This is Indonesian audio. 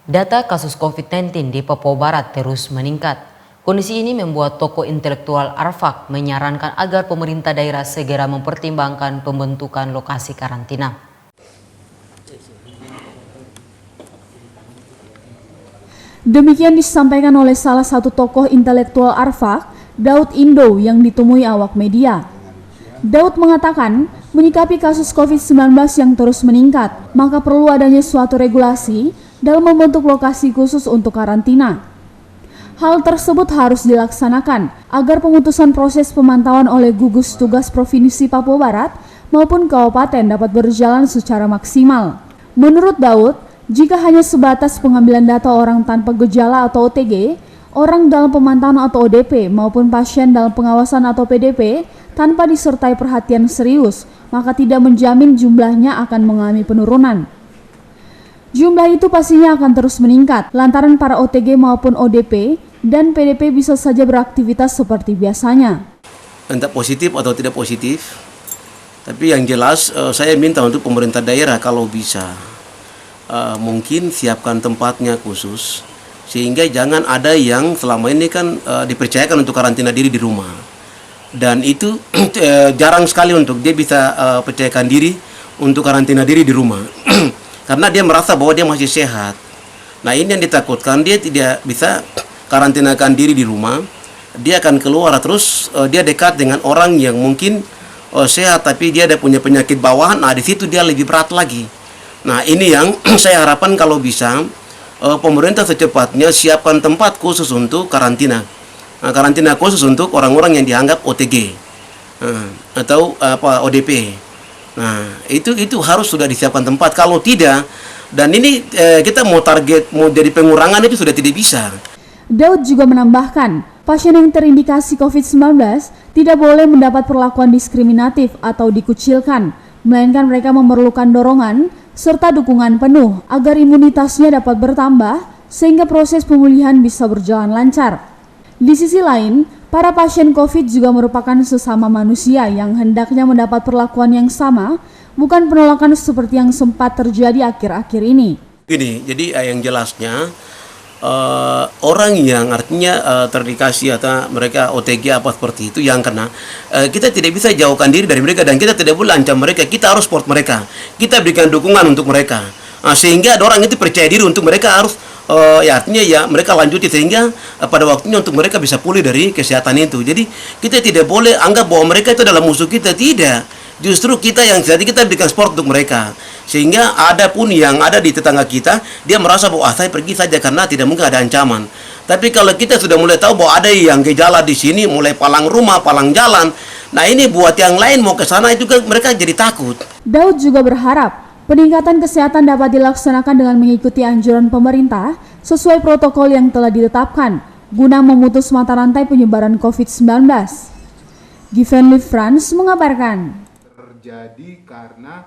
Data kasus COVID-19 di Papua Barat terus meningkat. Kondisi ini membuat tokoh intelektual Arfak menyarankan agar pemerintah daerah segera mempertimbangkan pembentukan lokasi karantina. Demikian disampaikan oleh salah satu tokoh intelektual Arfak, Daud Indo, yang ditemui awak media. Daud mengatakan, menyikapi kasus COVID-19 yang terus meningkat, maka perlu adanya suatu regulasi dalam membentuk lokasi khusus untuk karantina. Hal tersebut harus dilaksanakan agar pemutusan proses pemantauan oleh gugus tugas Provinsi Papua Barat maupun kabupaten dapat berjalan secara maksimal. Menurut Daud, jika hanya sebatas pengambilan data orang tanpa gejala atau OTG, orang dalam pemantauan atau ODP maupun pasien dalam pengawasan atau PDP tanpa disertai perhatian serius, maka tidak menjamin jumlahnya akan mengalami penurunan. Jumlah itu pastinya akan terus meningkat lantaran para OTG maupun ODP dan PDP bisa saja beraktivitas seperti biasanya. Entah positif atau tidak positif, tapi yang jelas saya minta untuk pemerintah daerah kalau bisa mungkin siapkan tempatnya khusus, sehingga jangan ada yang selama ini kan dipercayakan untuk karantina diri di rumah, dan itu jarang sekali untuk dia bisa percayakan diri untuk karantina diri di rumah karena dia merasa bahwa dia masih sehat. Nah, ini yang ditakutkan, dia tidak bisa karantinakan diri di rumah, dia akan keluar terus dia dekat dengan orang yang mungkin sehat tapi dia ada punya penyakit bawaan. Nah, di situ dia lebih berat lagi. Nah, ini yang saya harapkan kalau bisa pemerintah secepatnya siapkan tempat khusus untuk karantina. Karantina khusus untuk orang-orang yang dianggap OTG atau ODP. Nah, itu harus sudah disiapkan tempat. Kalau tidak, dan ini kita mau target mau jadi pengurangan itu sudah tidak bisa. Daud juga menambahkan, pasien yang terindikasi COVID-19 tidak boleh mendapat perlakuan diskriminatif atau dikucilkan, melainkan mereka memerlukan dorongan serta dukungan penuh agar imunitasnya dapat bertambah sehingga proses pemulihan bisa berjalan lancar. Di sisi lain, para pasien COVID juga merupakan sesama manusia yang hendaknya mendapat perlakuan yang sama, bukan penolakan seperti yang sempat terjadi akhir-akhir ini. Gini, jadi yang jelasnya orang yang artinya terindikasi atau mereka OTG apa seperti itu yang kena, kita tidak bisa jauhkan diri dari mereka dan kita tidak boleh ancam mereka. Kita harus support mereka, kita berikan dukungan untuk mereka, sehingga ada orang itu percaya diri untuk mereka harus artinya ya mereka lanjuti sehingga pada waktunya untuk mereka bisa pulih dari kesehatan itu. Jadi kita tidak boleh anggap bahwa mereka itu adalah musuh kita, tidak. Justru kita yang jadi kita berikan support untuk mereka, sehingga ada pun yang ada di tetangga kita dia merasa bahwa saya pergi saja karena tidak mungkin ada ancaman. Tapi kalau kita sudah mulai tahu bahwa ada yang gejala di sini, mulai palang rumah, palang jalan, nah ini buat yang lain mau ke sana itu mereka jadi takut. Daud juga berharap peningkatan kesehatan dapat dilaksanakan dengan mengikuti anjuran pemerintah sesuai protokol yang telah ditetapkan guna memutus mata rantai penyebaran COVID-19. Given Liv France mengabarkan. Terjadi karena